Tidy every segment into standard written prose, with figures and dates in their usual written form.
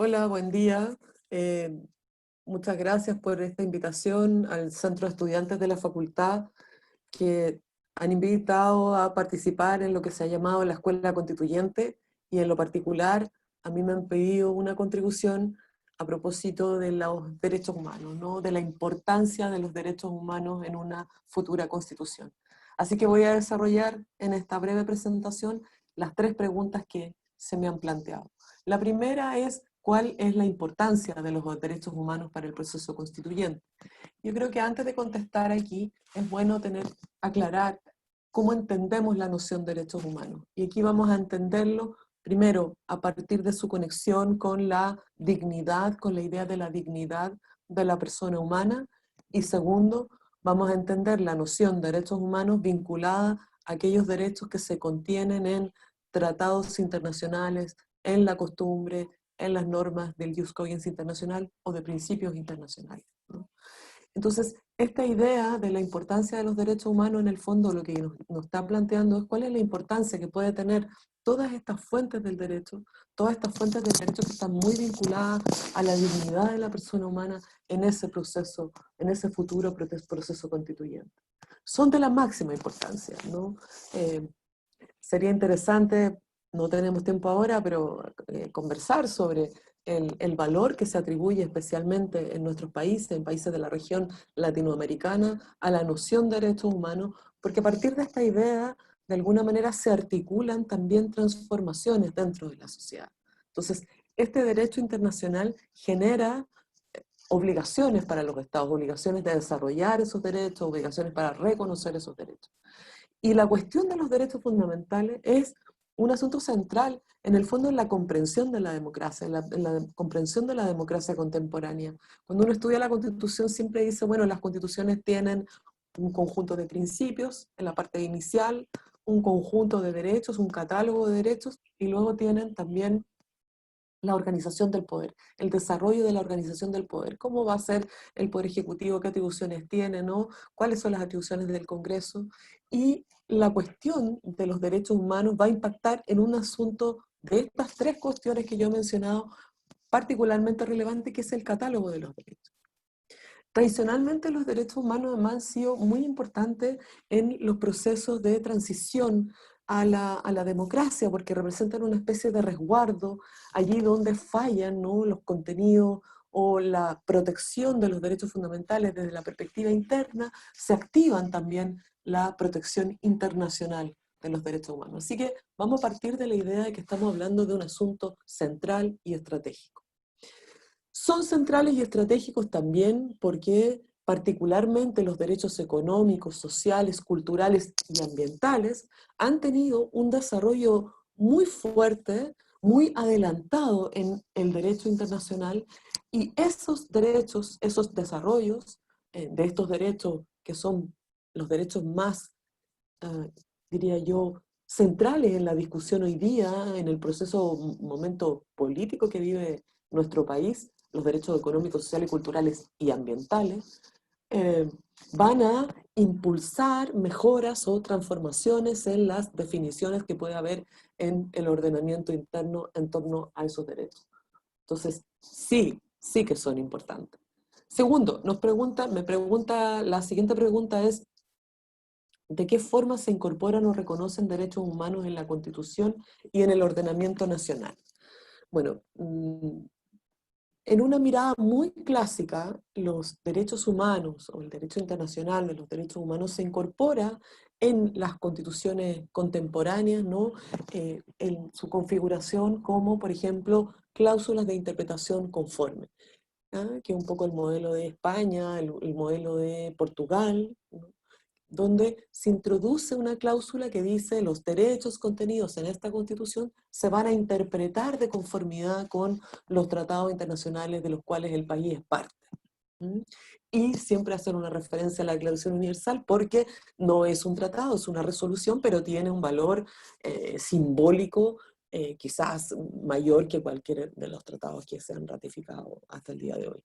Hola, buen día. Eh, Muchas gracias por esta invitación al Centro de Estudiantes de la Facultad que han invitado a participar en lo que se ha llamado la Escuela Constituyente y en lo particular a mí me han pedido una contribución a propósito de los derechos humanos, ¿no? De la importancia de los derechos humanos en una futura constitución. Así que voy a desarrollar en esta breve presentación las tres preguntas que se me han planteado. La primera es, ¿cuál es la importancia de los derechos humanos para el proceso constituyente? Yo creo que antes de contestar aquí es bueno aclarar cómo entendemos la noción de derechos humanos. Y aquí vamos a entenderlo primero a partir de su conexión con la dignidad, con la idea de la dignidad de la persona humana. Y segundo, vamos a entender la noción de derechos humanos vinculada a aquellos derechos que se contienen en tratados internacionales, en la costumbre, en las normas del Jus Cogens internacional o de principios internacionales, ¿no? Entonces, esta idea de la importancia de los derechos humanos, en el fondo lo que nos está planteando es cuál es la importancia que puede tener todas estas fuentes del derecho, todas estas fuentes del derecho que están muy vinculadas a la dignidad de la persona humana en ese proceso, en ese futuro proceso constituyente. Son de la máxima importancia, ¿no? Eh, Sería interesante, no tenemos tiempo ahora, pero conversar sobre el valor que se atribuye especialmente en nuestros países, en países de la región latinoamericana, a la noción de derechos humanos, porque a partir de esta idea, de alguna manera se articulan también transformaciones dentro de la sociedad. Entonces, este derecho internacional genera obligaciones para los estados, obligaciones de desarrollar esos derechos, obligaciones para reconocer esos derechos. Y la cuestión de los derechos fundamentales es un asunto central, en el fondo, en la comprensión de la democracia, en la comprensión de la democracia contemporánea. Cuando uno estudia la Constitución siempre dice, bueno, las constituciones tienen un conjunto de principios en la parte inicial, un conjunto de derechos, un catálogo de derechos, y luego tienen también la organización del poder, el desarrollo de la organización del poder, cómo va a ser el poder ejecutivo, qué atribuciones tiene, ¿no? Cuáles son las atribuciones del Congreso, y la cuestión de los derechos humanos va a impactar en un asunto de estas tres cuestiones que yo he mencionado, particularmente relevante, que es el catálogo de los derechos. Tradicionalmente los derechos humanos además han sido muy importantes en los procesos de transición a la democracia, porque representan una especie de resguardo allí donde fallan, ¿no?, los contenidos o la protección de los derechos fundamentales desde la perspectiva interna, se activan también la protección internacional de los derechos humanos. Así que vamos a partir de la idea de que estamos hablando de un asunto central y estratégico. Son centrales y estratégicos también porque particularmente los derechos económicos, sociales, culturales y ambientales han tenido un desarrollo muy fuerte, muy adelantado en el derecho internacional, y esos derechos, esos desarrollos de estos derechos que son los derechos más, eh, diría yo, centrales en la discusión hoy día, en el proceso, momento político que vive nuestro país, los derechos económicos, sociales, culturales y ambientales, eh, van a impulsar mejoras o transformaciones en las definiciones que puede haber en el ordenamiento interno en torno a esos derechos. Entonces, sí, sí que son importantes. Segundo, me pregunta, la siguiente pregunta es, ¿de qué forma se incorporan o reconocen derechos humanos en la Constitución y en el ordenamiento nacional? Bueno, en una mirada muy clásica, los derechos humanos o el derecho internacional de los derechos humanos se incorpora en las constituciones contemporáneas, ¿no? En su configuración como, por ejemplo, cláusulas de interpretación conforme, ¿ah? Que es un poco el modelo de España, el modelo de Portugal, ¿no?, donde se introduce una cláusula que dice los derechos contenidos en esta Constitución se van a interpretar de conformidad con los tratados internacionales de los cuales el país es parte. ¿Mm? Y siempre hacer una referencia a la Declaración Universal porque no es un tratado, es una resolución, pero tiene un valor simbólico quizás mayor que cualquier de los tratados que se han ratificado hasta el día de hoy.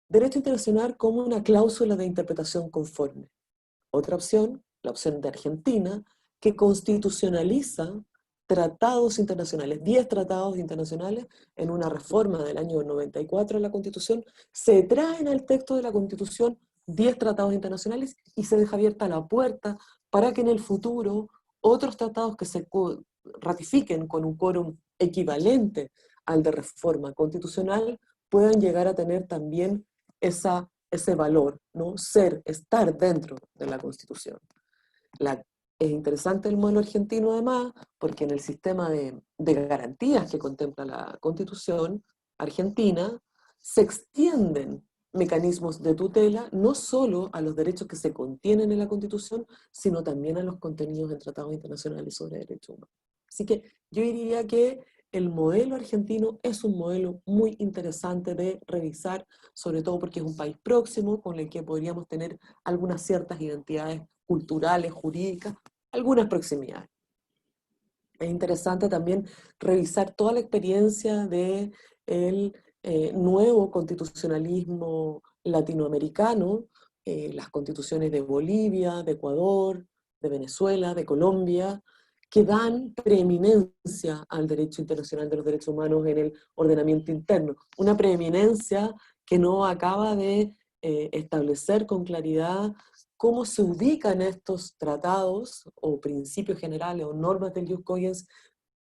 Derecho internacional como una cláusula de interpretación conforme. Otra opción, la opción de Argentina, que constitucionaliza tratados internacionales, 10 tratados internacionales, en una reforma del año 94 de la Constitución, se traen al texto de la Constitución 10 tratados internacionales y se deja abierta la puerta para que en el futuro otros tratados que se ratifiquen con un quórum equivalente al de reforma constitucional puedan llegar a tener también ese valor, ¿no? Estar dentro de la Constitución. Es interesante el modelo argentino además, porque en el sistema de garantías que contempla la Constitución argentina, se extienden mecanismos de tutela no solo a los derechos que se contienen en la Constitución, sino también a los contenidos en tratados internacionales sobre derechos humanos. Así que yo diría que el modelo argentino es un modelo muy interesante de revisar, sobre todo porque es un país próximo con el que podríamos tener algunas ciertas identidades culturales, jurídicas, algunas proximidades. Es interesante también revisar toda la experiencia del nuevo constitucionalismo latinoamericano, las constituciones de Bolivia, de Ecuador, de Venezuela, de Colombia, que dan preeminencia al derecho internacional de los derechos humanos en el ordenamiento interno. Una preeminencia que no acaba de establecer con claridad cómo se ubican estos tratados o principios generales o normas del Ius Cogens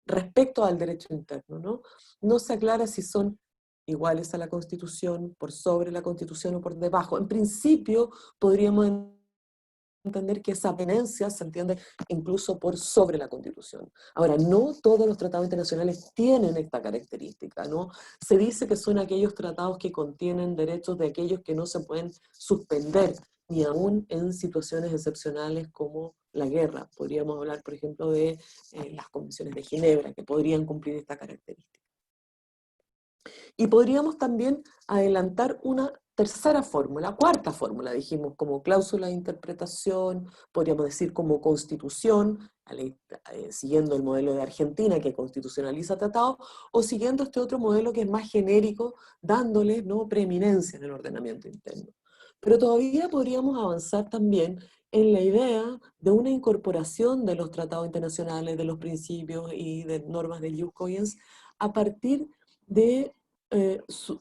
respecto al derecho interno, ¿no? No se aclara si son iguales a la Constitución, por sobre la Constitución o por debajo. En principio podríamos entender que esa venencia se entiende incluso por sobre la Constitución. Ahora, no todos los tratados internacionales tienen esta característica, ¿no? Se dice que son aquellos tratados que contienen derechos de aquellos que no se pueden suspender, ni aún en situaciones excepcionales como la guerra. Podríamos hablar, por ejemplo, de las convenciones de Ginebra, que podrían cumplir esta característica. Y podríamos también adelantar una tercera fórmula, cuarta fórmula, dijimos, como cláusula de interpretación, podríamos decir como constitución, siguiendo el modelo de Argentina que constitucionaliza tratados, o siguiendo este otro modelo que es más genérico, dándoles, ¿no?, preeminencia en el ordenamiento interno. Pero todavía podríamos avanzar también en la idea de una incorporación de los tratados internacionales, de los principios y de normas de Ius Cogens a partir de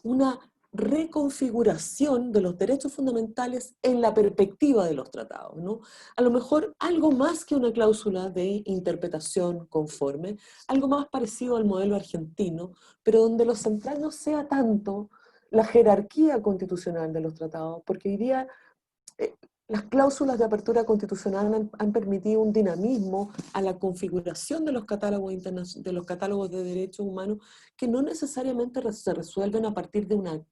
una reconfiguración de los derechos fundamentales en la perspectiva de los tratados, ¿no? A lo mejor algo más que una cláusula de interpretación conforme, algo más parecido al modelo argentino, pero donde lo central no sea tanto la jerarquía constitucional de los tratados, porque hoy día las cláusulas de apertura constitucional han permitido un dinamismo a la configuración de los catálogos de derechos humanos que no necesariamente se resuelven a partir de una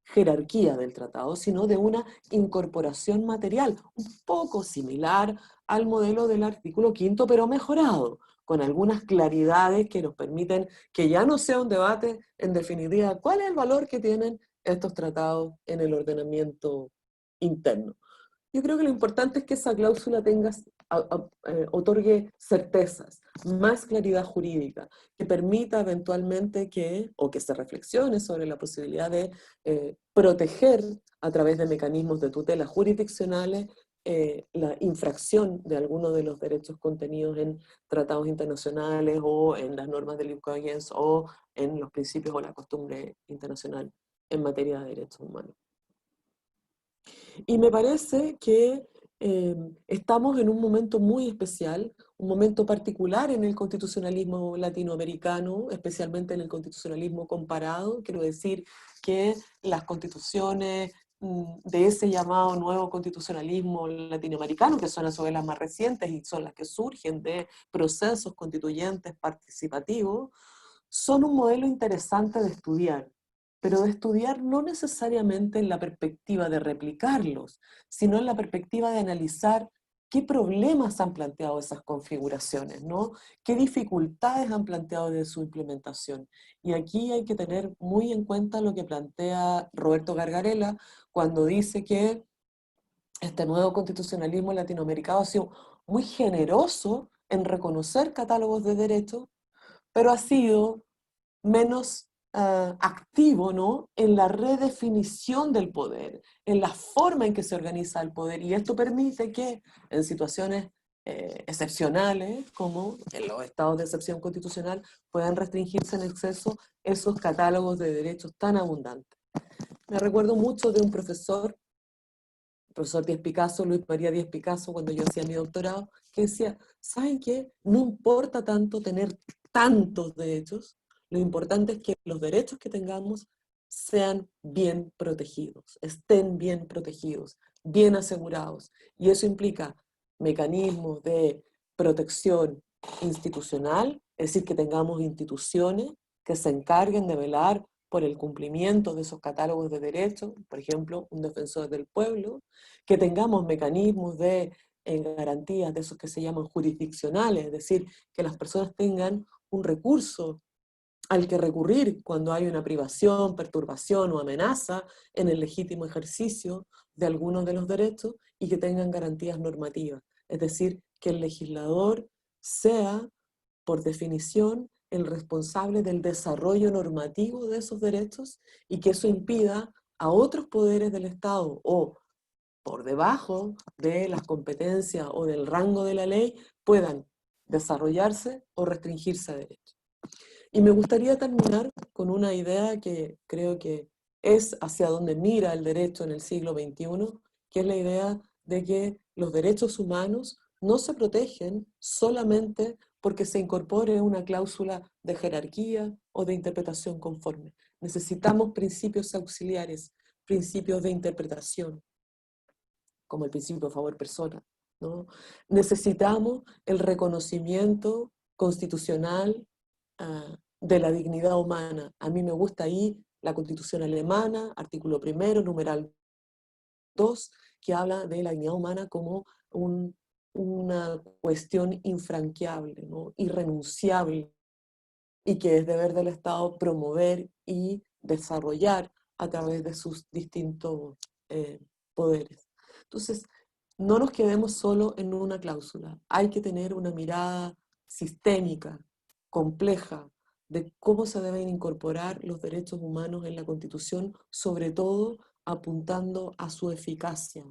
jerarquía del tratado, sino de una incorporación material, un poco similar al modelo del artículo 5º, pero mejorado, con algunas claridades que nos permiten que ya no sea un debate, en definitiva, cuál es el valor que tienen estos tratados en el ordenamiento interno. Yo creo que lo importante es que esa cláusula otorgue certezas, más claridad jurídica, que permita eventualmente o que se reflexione sobre la posibilidad de proteger a través de mecanismos de tutela jurisdiccionales la infracción de algunos de los derechos contenidos en tratados internacionales o en las normas del Ius Cogens o en los principios o la costumbre internacional en materia de derechos humanos. Y me parece que estamos en un momento muy especial, un momento particular en el constitucionalismo latinoamericano, especialmente en el constitucionalismo comparado. Quiero decir que las constituciones de ese llamado nuevo constitucionalismo latinoamericano, que son a su vez las más recientes y son las que surgen de procesos constituyentes participativos, son un modelo interesante de estudiar, pero de estudiar no necesariamente en la perspectiva de replicarlos, sino en la perspectiva de analizar qué problemas han planteado esas configuraciones, ¿no? ¿Qué dificultades han planteado de su implementación? Y aquí hay que tener muy en cuenta lo que plantea Roberto Gargarella cuando dice que este nuevo constitucionalismo latinoamericano ha sido muy generoso en reconocer catálogos de derechos, pero ha sido menos activo, ¿no?, en la redefinición del poder, en la forma en que se organiza el poder, y esto permite que en situaciones excepcionales, como en los estados de excepción constitucional, puedan restringirse en exceso esos catálogos de derechos tan abundantes. Me recuerdo mucho de un profesor, el profesor Díaz Picasso, Luis María Díaz Picasso, cuando yo hacía mi doctorado, que decía, ¿saben qué? No importa tanto tener tantos derechos, lo importante es que los derechos que tengamos sean bien protegidos, estén bien protegidos, bien asegurados. Y eso implica mecanismos de protección institucional, es decir, que tengamos instituciones que se encarguen de velar por el cumplimiento de esos catálogos de derechos, por ejemplo, un defensor del pueblo, que tengamos mecanismos de garantías de esos que se llaman jurisdiccionales, es decir, que las personas tengan un recurso al que recurrir cuando hay una privación, perturbación o amenaza en el legítimo ejercicio de algunos de los derechos y que tengan garantías normativas. Es decir, que el legislador sea, por definición, el responsable del desarrollo normativo de esos derechos y que eso impida a otros poderes del Estado o por debajo de las competencias o del rango de la ley puedan desarrollarse o restringirse a derechos. Y me gustaría terminar con una idea que creo que es hacia donde mira el derecho en el siglo XXI, que es la idea de que los derechos humanos no se protegen solamente porque se incorpore una cláusula de jerarquía o de interpretación conforme. Necesitamos principios auxiliares, principios de interpretación, como el principio de favor persona, ¿no? Necesitamos el reconocimiento constitucional de la dignidad humana. A mí me gusta ahí la Constitución alemana, artículo 1, numeral 2, que habla de la dignidad humana como una cuestión infranqueable, ¿no? Irrenunciable, y que es deber del Estado promover y desarrollar a través de sus distintos poderes. Entonces, no nos quedemos solo en una cláusula, hay que tener una mirada sistémica, compleja, de cómo se deben incorporar los derechos humanos en la Constitución, sobre todo apuntando a su eficacia.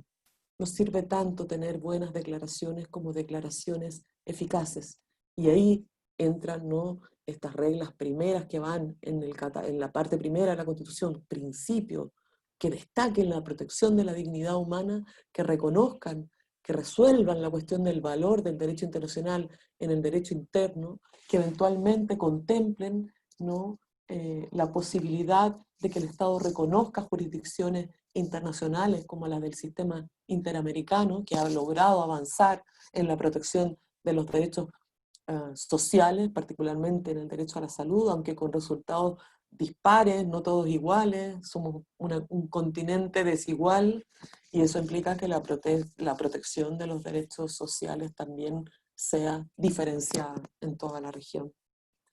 No sirve tanto tener buenas declaraciones como declaraciones eficaces. Y ahí entran, ¿no?, estas reglas primeras que van en la parte primera de la Constitución, principios que destaquen la protección de la dignidad humana, que reconozcan, que resuelvan la cuestión del valor del derecho internacional en el derecho interno, que eventualmente contemplen, ¿no?, la posibilidad de que el Estado reconozca jurisdicciones internacionales como la del sistema interamericano, que ha logrado avanzar en la protección de los derechos sociales, particularmente en el derecho a la salud, aunque con resultados dispares, no todos iguales, somos un continente desigual y eso implica que la protección de los derechos sociales también sea diferenciada en toda la región.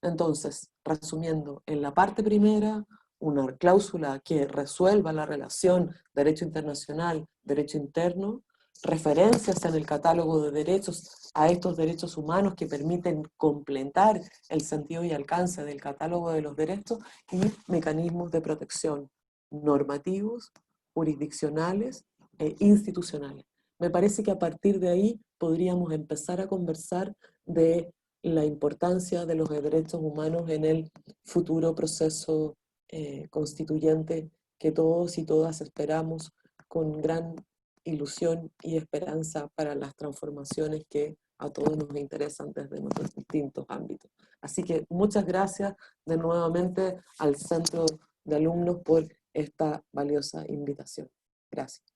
Entonces, resumiendo, en la parte primera, una cláusula que resuelva la relación derecho internacional, derecho interno, referencias en el catálogo de derechos a estos derechos humanos que permiten completar el sentido y alcance del catálogo de los derechos y mecanismos de protección normativos, jurisdiccionales e institucionales. Me parece que a partir de ahí podríamos empezar a conversar de la importancia de los derechos humanos en el futuro proceso constituyente que todos y todas esperamos con gran ilusión y esperanza para las transformaciones que a todos nos interesan desde nuestros distintos ámbitos. Así que muchas gracias de nuevamente al Centro de Alumnos por esta valiosa invitación. Gracias.